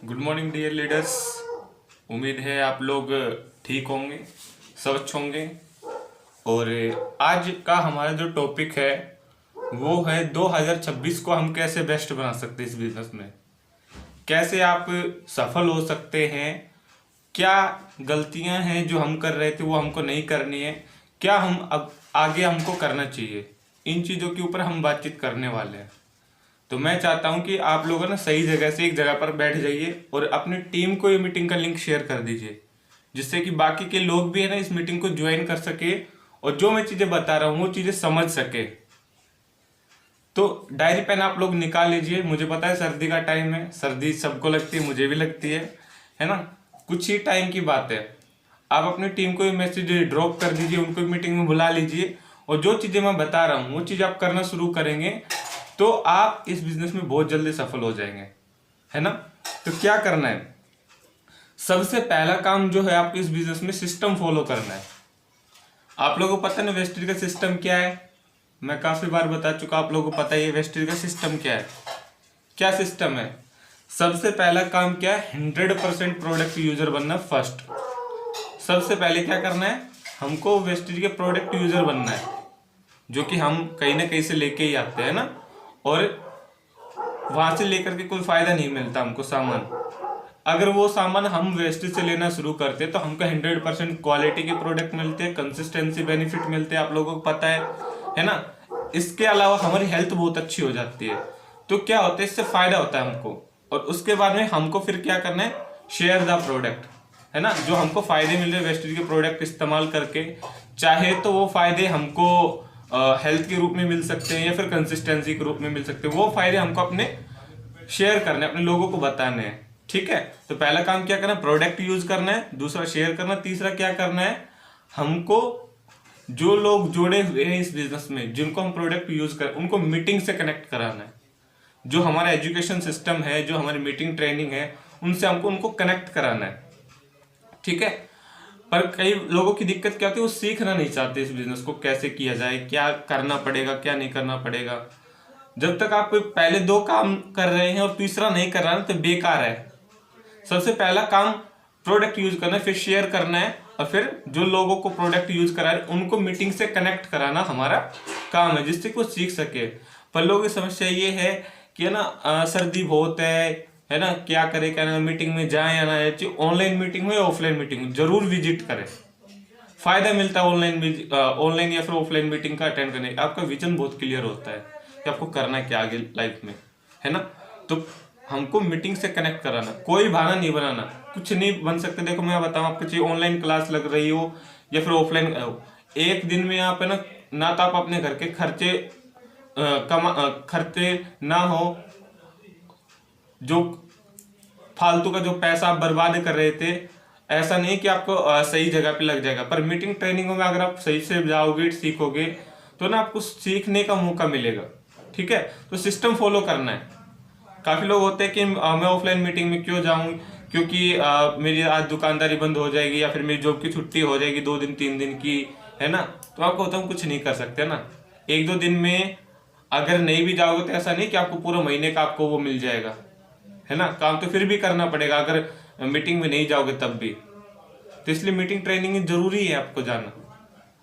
Good morning dear leaders. उम्मीद है आप लोग ठीक होंगे, स्वस्थ होंगे। और आज का हमारा जो टॉपिक है वो है 2026 को हम कैसे बेस्ट बना सकते हैं इस बिजनेस में, कैसे आप सफल हो सकते हैं, क्या गलतियां हैं जो हम कर रहे थे वो हमको नहीं करनी है, क्या हम अब आगे हमको करना चाहिए। इन चीज़ों के ऊपर हम बातचीत करने वाले हैं। तो मैं चाहता हूं कि आप लोग ना सही जगह से एक जगह पर बैठ जाइए और अपनी टीम को ये मीटिंग का लिंक शेयर कर दीजिए, जिससे कि बाकी के लोग भी है ना इस मीटिंग को ज्वाइन कर सके और जो मैं चीज़ें बता रहा हूँ वो चीज़ें समझ सके। तो डायरी पेन आप लोग निकाल लीजिए। मुझे पता है सर्दी का टाइम है, सर्दी सबको लगती है, मुझे भी लगती है ना। कुछ ही टाइम की बात है, आप अपनी टीम को मैसेज ड्रॉप कर दीजिए, उनको मीटिंग में बुला लीजिए और जो चीज़ें मैं बता रहा हूँ वो चीज़ आप करना शुरू करेंगे तो आप इस बिजनेस में बहुत जल्दी सफल हो जाएंगे, है ना। तो क्या करना है, सबसे पहला काम जो है आपको इस बिजनेस में सिस्टम फॉलो करना है। आप लोगों को पता है वेस्टेज का सिस्टम क्या है, मैं काफी बार बता चुका, आप लोगों को पता है वेस्टेज का सिस्टम क्या है। क्या सिस्टम है, सबसे पहला काम क्या है, 100% प्रोडक्ट यूजर बनना फर्स्ट। सबसे पहले क्या करना है, हमको वेस्टेज के प्रोडक्ट यूजर बनना है, जो कि हम कहीं ना कहीं से लेके ही आते हैं ना, और वहां से लेकर के कोई फायदा नहीं मिलता हमको सामान। अगर वो सामान हम वेस्टेज से लेना शुरू करते तो हमको 100% क्वालिटी के प्रोडक्ट मिलते हैं, कंसिस्टेंसी बेनिफिट मिलते हैं, आप लोगों को पता है ना। इसके अलावा हमारी हेल्थ बहुत अच्छी हो जाती है। तो क्या होता है, इससे फायदा होता है हमको। और उसके बाद में हमको फिर क्या करना है, शेयर द प्रोडक्ट, है ना। जो हमको फायदे मिल रहे हैं वेस्टेज के प्रोडक्ट इस्तेमाल करके, चाहे तो वो फायदे हमको हेल्थ के रूप में मिल सकते हैं या फिर कंसिस्टेंसी के रूप में मिल सकते हैं, वो फायदे हमको अपने शेयर करने, अपने लोगों को बताने हैं। ठीक है, तो पहला काम क्या करना है, प्रोडक्ट यूज करना है, दूसरा शेयर करना, तीसरा क्या करना है, हमको जो लोग जुड़े हुए हैं इस बिजनेस में, जिनको हम प्रोडक्ट यूज कर, उनको मीटिंग से कनेक्ट कराना है। जो हमारा एजुकेशन सिस्टम है, जो हमारी मीटिंग ट्रेनिंग है, उनसे हमको उनको कनेक्ट कराना है। ठीक है, पर कई लोगों की दिक्कत क्या होती है, वो सीखना नहीं चाहते इस बिजनेस को कैसे किया जाए, क्या करना पड़ेगा क्या नहीं करना पड़ेगा। जब तक आप पहले दो काम कर रहे हैं और तीसरा नहीं कर रहा है तो बेकार है। सबसे पहला काम प्रोडक्ट यूज करना है, फिर शेयर करना है, और फिर जो लोगों को प्रोडक्ट यूज करा है उनको मीटिंग से कनेक्ट कराना हमारा काम है, जिससे कि वो सीख सके। पर लोगों की समस्या ये है कि है ना, सर्दी बहुत है ना, क्या करे क्या ना, मीटिंग में जाए या ना जाए, ऑनलाइन मीटिंग हो या ऑफलाइन मीटिंग हो जरूर विजिट करें। फायदा मिलता है ऑनलाइन या फिर ऑफलाइन मीटिंग का अटेंड करने, आपका विजन बहुत क्लियर होता है कि आपको करना क्या आगे लाइफ में, है ना। तो हमको मीटिंग से कनेक्ट कराना, कोई बहाना नहीं बनाना, कुछ नहीं बन सकते। देखो मैं बताऊं आपको, चाहिए ऑनलाइन क्लास लग रही हो या फिर ऑफलाइन, एक दिन में आप है ना तो आप अपने घर के खर्चे खर्चे ना हो, जो फालतू का जो पैसा आप बर्बाद कर रहे थे, ऐसा नहीं कि आपको सही जगह पे लग जाएगा। पर मीटिंग ट्रेनिंगों में अगर आप सही से जाओगे, सीखोगे, तो ना आपको सीखने का मौका मिलेगा। ठीक है, तो सिस्टम फॉलो करना है। काफी लोग होते हैं कि मैं ऑफलाइन मीटिंग में क्यों जाऊं, क्योंकि मेरी आज दुकानदारी बंद हो जाएगी या फिर मेरी जॉब की छुट्टी हो जाएगी 2 दिन 3 दिन की, है ना। तो आपको होता है कुछ नहीं कर सकते ना, 1-2 दिन में अगर नहीं भी जाओगे तो ऐसा नहीं कि आपको पूरा महीने का आपको वो मिल जाएगा, है ना। काम तो फिर भी करना पड़ेगा अगर मीटिंग में नहीं जाओगे तब भी। तो इसलिए मीटिंग ट्रेनिंग जरूरी है आपको जाना,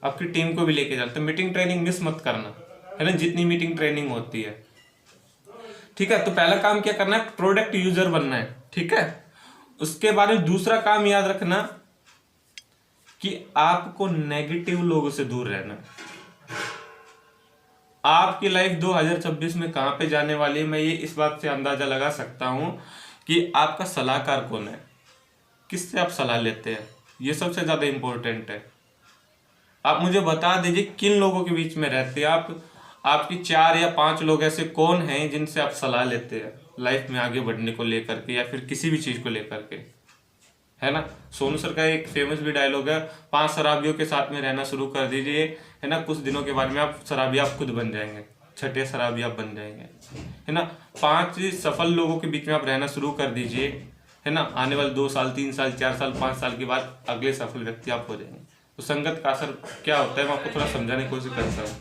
आपकी टीम को भी लेके जाना। तो मीटिंग ट्रेनिंग मिस मत करना, है ना, जितनी मीटिंग ट्रेनिंग होती है। ठीक है, तो पहला काम क्या करना है, प्रोडक्ट यूजर बनना है। ठीक है, उसके बाद में दूसरा काम याद रखना कि आपको नेगेटिव लोगों से दूर रहना है। आपकी लाइफ 2026 में कहां पे जाने वाली है, मैं ये इस बात से अंदाजा लगा सकता हूं कि आपका सलाहकार कौन है, किससे आप सलाह लेते हैं, ये सबसे ज्यादा इंपॉर्टेंट है। आप मुझे बता दीजिए किन लोगों के बीच में रहते हैं आप, आपकी 4 या 5 लोग ऐसे कौन हैं जिनसे आप सलाह लेते हैं लाइफ में आगे बढ़ने को लेकर के या फिर किसी भी चीज को लेकर के, है ना। सोनू सर का एक फेमस भी डायलॉग है, 5 शराबियों के साथ में रहना शुरू कर दीजिए, है ना, कुछ दिनों के बाद में आप शराबी आप खुद बन जाएंगे, छठे शराबी आप बन जाएंगे, है ना। 5 सफल लोगों के बीच में आप रहना शुरू कर दीजिए, है ना। आने वाले 2 साल 3 साल 4 साल 5 साल के बाद अगले सफल व्यक्ति आप हो जाएंगे। तो संगत का असर क्या होता है मैं आपको थोड़ा समझाने की कोशिश करता हूँ,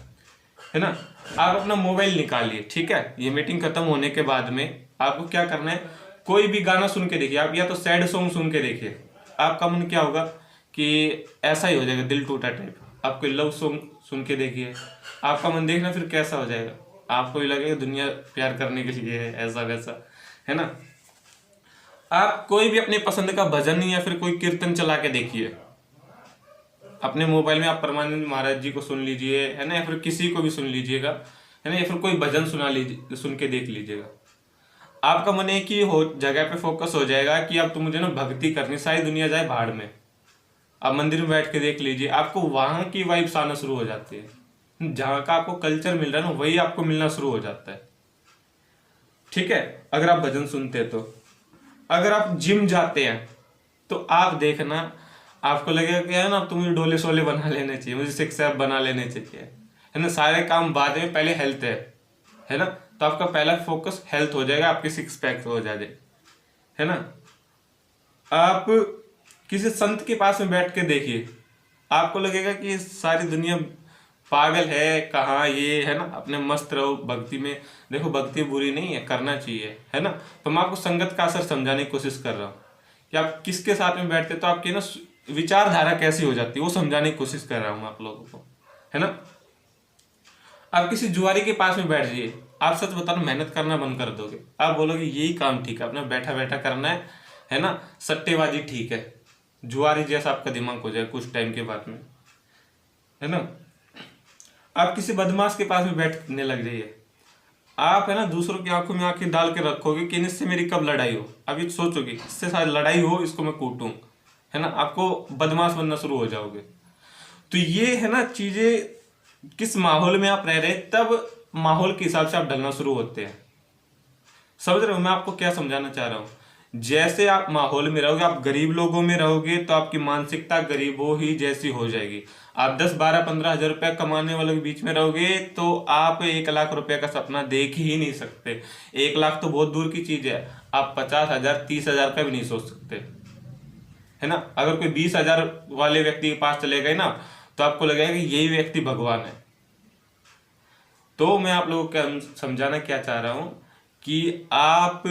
है ना। आप अपना मोबाइल निकालिए, ठीक है, ये मीटिंग खत्म होने के बाद में आपको क्या करना है, कोई भी गाना सुन के देखिए आप, या तो सैड सॉन्ग सुन के देखिए, आपका मन क्या होगा कि ऐसा ही हो जाएगा, दिल टूटा टाइप। आप कोई लव सॉन्ग सुन के देखिए, आपका मन देखना फिर कैसा हो जाएगा, आपको भी लगेगा दुनिया प्यार करने के लिए है, ऐसा वैसा, है ना। आप कोई भी अपने पसंद का भजन या फिर कोई कीर्तन चला के देखिए अपने मोबाइल में। आप परमानंद महाराज जी को सुन लीजिए, है ना, या फिर किसी को भी सुन लीजिएगा, है ना, या फिर कोई भजन सुना लीजिए, सुन के देख लीजिएगा। आपका मन एक ही हो जगह पे फोकस हो जाएगा कि अब तो मुझे ना भक्ति करनी, सारी दुनिया जाए भाड़ में। आप मंदिर में बैठ के देख लीजिए, आपको वहां की वाइब्स आना शुरू हो जाती है, जहां का आपको कल्चर मिल रहा है ना वही आपको मिलना शुरू हो जाता है। ठीक है, अगर आप भजन सुनते हैं तो। अगर आप जिम जाते हैं तो आप देखना, आपको लगेगा कि है ना अब तो मुझे डोले शोले बना लेने चाहिए, मुझे सिक्स एप बना लेने चाहिए, है ना, सारे काम बाद में, पहले हेल्थ है ना। तो आपका पहला फोकस हेल्थ हो जाएगा, आपके सिक्स पैक हो जाए, है ना। आप किसी संत के पास में बैठ के देखिए, आपको लगेगा कि सारी दुनिया पागल है, कहाँ ये, है ना, अपने मस्त रहो भक्ति में। देखो भक्ति बुरी नहीं है, करना चाहिए, है ना। तो मैं आपको संगत का असर समझाने की कोशिश कर रहा हूँ कि आप किसके साथ में बैठते तो आपकी ना विचारधारा कैसी हो जाती है, वो समझाने की कोशिश कर रहा हूँ आप लोगों को, है ना। आप किसी जुआरी के पास में बैठ जाइए, आप सच बताना मेहनत करना बंद कर दोगे, आप बोलोगे यही काम ठीक है, अपना बैठा बैठा करना है ना, सट्टेबाजी ठीक है, जुआरी जैसा आपका दिमाग हो जाए कुछ टाइम के बाद में, है ना। आप किसी बदमाश के पास में बैठने लग जाइए, आप है ना दूसरों की आंखों में आंखें डाल के रखोगे कि इससे मेरी कब लड़ाई हो, अभी सोचोगे इससे शायद लड़ाई हो, इसको मैं कूटूं, है ना, आपको बदमाश बनना शुरू हो जाओगे। तो ये है ना चीजें, किस माहौल में आप रह रहे तब माहौल के हिसाब से आप ढलना शुरू होते हैं। समझ रहे हो मैं आपको क्या समझाना चाह रहा हूँ। जैसे आप माहौल में रहोगे, आप गरीब लोगों में रहोगे तो आपकी मानसिकता गरीबों ही जैसी हो जाएगी। आप 10-12-15 हज़ार रुपया कमाने वालों के बीच में रहोगे तो आप 1 लाख रुपए का सपना देख ही नहीं सकते। 1 लाख तो बहुत दूर की चीज है, आप 50,000 30,000 का भी नहीं सोच सकते, है ना। अगर कोई 20,000 वाले व्यक्ति के पास चले गए ना तो आपको लगेगा कि यही व्यक्ति भगवान है। तो मैं आप लोगों को समझाना क्या चाह रहा हूं कि आप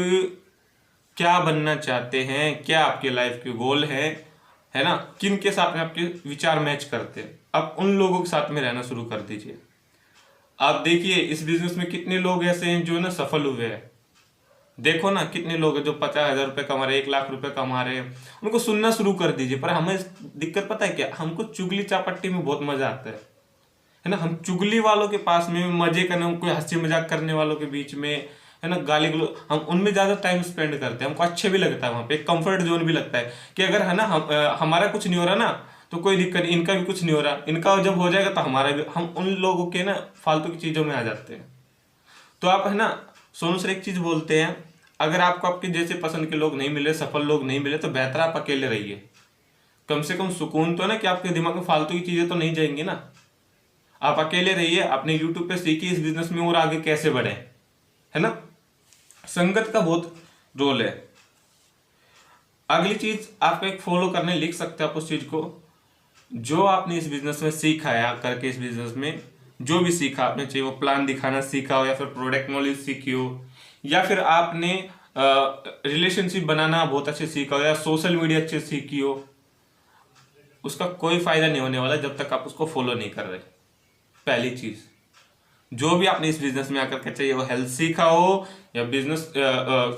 क्या बनना चाहते हैं, क्या आपके लाइफ के गोल है ना, किन के साथ में आपके विचार मैच करते हैं, आप उन लोगों के साथ में रहना शुरू कर दीजिए। आप देखिए इस बिजनेस में कितने लोग ऐसे हैं जो ना सफल हुए हैं। देखो ना कितने लोग हैं जो 50,000 रुपये कमा रहे हैं, 1 लाख रुपए कमा रहे हैं, उनको सुनना शुरू कर दीजिए। पर हमें दिक्कत पता है क्या, हमको चुगली चापट्टी में बहुत मजा आता है ना। हम चुगली वालों के पास में मजे करने, कोई हंसी मजाक करने वालों के बीच में, है ना, गाली गलो, हम उनमें ज्यादा टाइम स्पेंड करते हैं, हमको अच्छे भी लगता है, वहां पे एक कंफर्ट जोन भी लगता है कि अगर है ना हमारा कुछ नहीं हो रहा ना तो कोई दिक्कत नहीं, इनका भी कुछ नहीं हो रहा, इनका जब हो जाएगा तो हमारा भी, हम उन लोगों के ना फालतू की चीजों में आ जाते हैं। तो आप है ना, सोनू सर एक चीज बोलते हैं, अगर आपको आपके जैसे पसंद के लोग नहीं मिले, सफल लोग नहीं मिले, तो बेहतर आप अकेले रहिए। कम से कम सुकून तो है ना कि आपके दिमाग में फालतू की चीजें तो नहीं जाएंगी ना। आप अकेले रहिए, अपने यूट्यूब पे सीखिए इस बिजनेस में और आगे कैसे बढ़े, है ना। संगत का बहुत रोल है। अगली चीज आपको एक फॉलो करने लिख सकते हैं आप उस चीज को जो आपने इस बिजनेस में सीखा है, करके इस बिजनेस में जो भी सीखा आपने, चाहे वो प्लान दिखाना सीखा हो या फिर प्रोडक्ट नॉलेज सीखी हो या फिर आपने रिलेशनशिप बनाना बहुत अच्छे सीखा हो या सोशल मीडिया अच्छे सीखी हो, उसका कोई फायदा नहीं होने वाला जब तक आप उसको फॉलो नहीं कर रहे। पहली चीज, जो भी आपने इस बिजनेस में आकर के, चाहिए वो हेल्थ सीखा हो या बिजनेस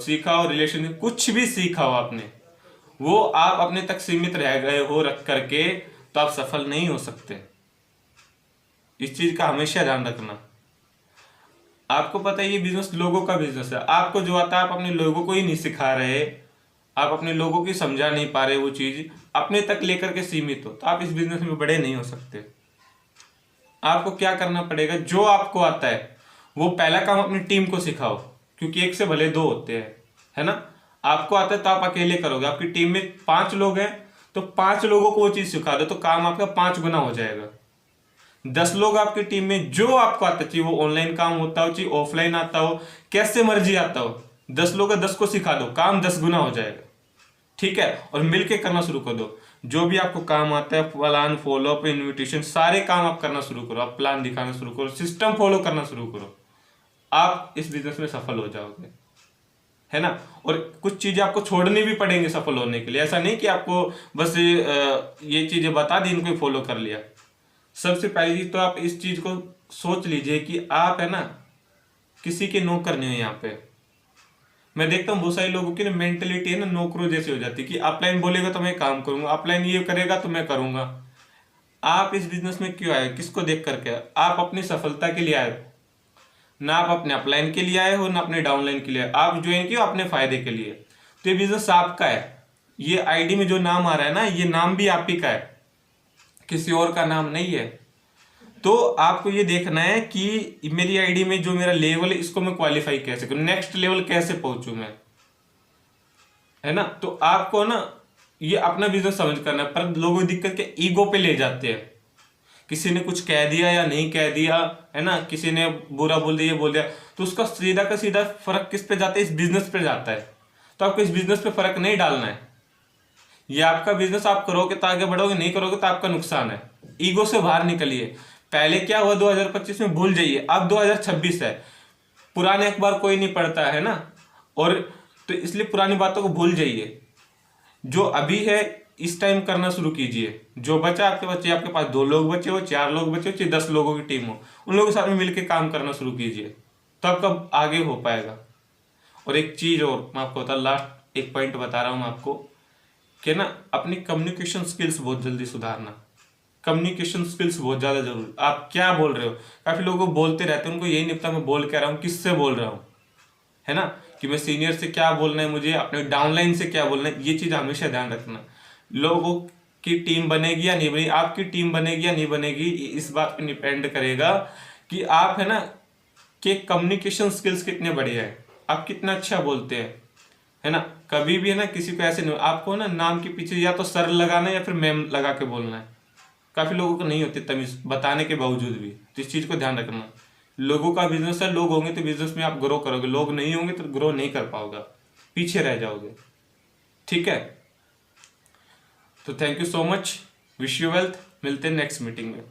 सीखा हो, रिलेशनशिप कुछ भी सीखा हो आपने, वो आप अपने तक सीमित रह गए हो रख करके तो आप सफल नहीं हो सकते। इस चीज का हमेशा ध्यान रखना। आपको पता है ये बिजनेस लोगों का बिजनेस है, आपको जो आता है आप अपने लोगों को ही नहीं सिखा रहे, आप अपने लोगों की समझा नहीं पा रहे, वो चीज अपने तक लेकर के सीमित हो तो आप इस बिजनेस में बड़े नहीं हो सकते। आपको क्या करना पड़ेगा, जो आपको आता है वो पहला काम अपनी टीम को सिखाओ, क्योंकि एक से भले दो होते हैं, है ना। आपको आता है तो आप अकेले करोगे, आपकी टीम में 5 लोग हैं तो 5 लोगों को वो चीज सिखा दो तो काम आपका 5 गुना हो जाएगा। 10 लोग आपकी टीम में, जो आपको आता चाहिए वो ऑनलाइन काम होता हो चाहे ऑफलाइन आता हो, कैसे मर्जी आता हो, 10 लोग 10 को सिखा दो, काम 10 गुना हो जाएगा। ठीक है, और मिलके करना शुरू कर दो। जो भी आपको काम आता है, प्लान, फॉलोअप, इन्विटेशन, सारे काम आप करना शुरू करो, आप प्लान दिखाना शुरू करो, सिस्टम फॉलो करना शुरू करो, आप इस बिजनेस में सफल हो जाओगे। है ना। और कुछ चीजें आपको छोड़नी भी पड़ेंगी सफल होने के लिए। ऐसा नहीं कि आपको बस ये चीजें बता दी, इनको फॉलो कर लिया। सबसे पहली चीज तो आप इस चीज को सोच लीजिए कि आप है ना किसी के नौकर नहीं हो यहाँ पे। मैं देखता हूँ बहुत सारे लोगों की ना मेंटेलिटी है ना नौकरों जैसी हो जाती है कि अपलाइन बोलेगा तो मैं काम करूंगा, अपलाइन ये करेगा तो मैं करूंगा। आप इस बिजनेस में क्यों आए, किसको देख करके आए? आप अपनी सफलता के लिए आए हो, ना आप अपने अपलाइन के लिए आए हो ना अपने डाउनलाइन के लिए आए। आप ज्वाइन किए अपने फायदे के लिए। तो ये बिजनेस आपका है। ये आईडी में जो नाम आ रहा है ना, ये नाम भी आप ही का है, किसी और का नाम नहीं है। तो आपको ये देखना है कि मेरी आईडी में जो मेरा लेवल है इसको मैं क्वालिफाई कैसे करूं, नेक्स्ट लेवल कैसे पहुंचूं मैं, है ना। तो आपको ना ये अपना बिजनेस समझ करना है। पर लोगों की दिक्कत के ईगो पे ले जाते हैं। किसी ने कुछ कह दिया या नहीं कह दिया, है ना, किसी ने बुरा बोल दिया, ये बोल दिया, तो उसका सीधा का सीधा फर्क किस पे जाता है? इस बिजनेस पे जाता है। तो आपको इस बिजनेस पे फर्क नहीं डालना है। ये आपका बिजनेस, आप करोगे तो आगे बढ़ोगे, नहीं करोगे तो आपका नुकसान है। ईगो से बाहर निकलिए। पहले क्या हुआ 2025 में भूल जाइए, अब 2026 है। पुराने अखबार कोई नहीं पढ़ता है ना, और तो इसलिए पुरानी बातों को भूल जाइए। जो अभी है इस टाइम करना शुरू कीजिए। जो बचा आपके बच्चे, आपके पास 2 लोग बचे हो, 4 लोग बचे हो, चाहे 10 लोगों की टीम हो, उन लोगों के साथ में मिलकर काम करना शुरू कीजिए, तो आपका आगे हो पाएगा। और एक चीज और मैं आपको बता, लास्ट एक पॉइंट बता रहा हूं मैं आपको कि ना अपनी कम्युनिकेशन स्किल्स बहुत जल्दी सुधारना। कम्युनिकेशन स्किल्स बहुत ज्यादा जरूरी। आप क्या बोल रहे हो, काफी लोग बोलते रहते हैं, उनको यही नहीं पता मैं बोल क्या रहा हूँ, किससे बोल रहा हूँ, है ना, कि मैं सीनियर से क्या बोलना है, मुझे अपने डाउनलाइन से क्या बोलना है। ये चीज हमेशा ध्यान रखना। लोगों की टीम बनेगी या नहीं बनेगी, आपकी टीम बनेगी या नहीं बनेगी, इस बात पे डिपेंड करेगा कि आप है ना कि कम्युनिकेशन स्किल्स कितने बढ़िया है, आप कितना अच्छा बोलते हैं, है ना। कभी भी है ना किसी को ऐसे नहीं, आपको ना नाम के पीछे या तो सर लगाना है या फिर मैम लगा के बोलना है। काफी लोगों को नहीं होती तमीज बताने के बावजूद भी, तो इस चीज को ध्यान रखना। लोगों का बिजनेस है, लोग होंगे तो बिजनेस में आप ग्रो करोगे, लोग नहीं होंगे तो ग्रो नहीं कर पाओगे, पीछे रह जाओगे। ठीक है, तो thank you so much, wish you wealth. मिलते हैं नेक्स्ट मीटिंग में।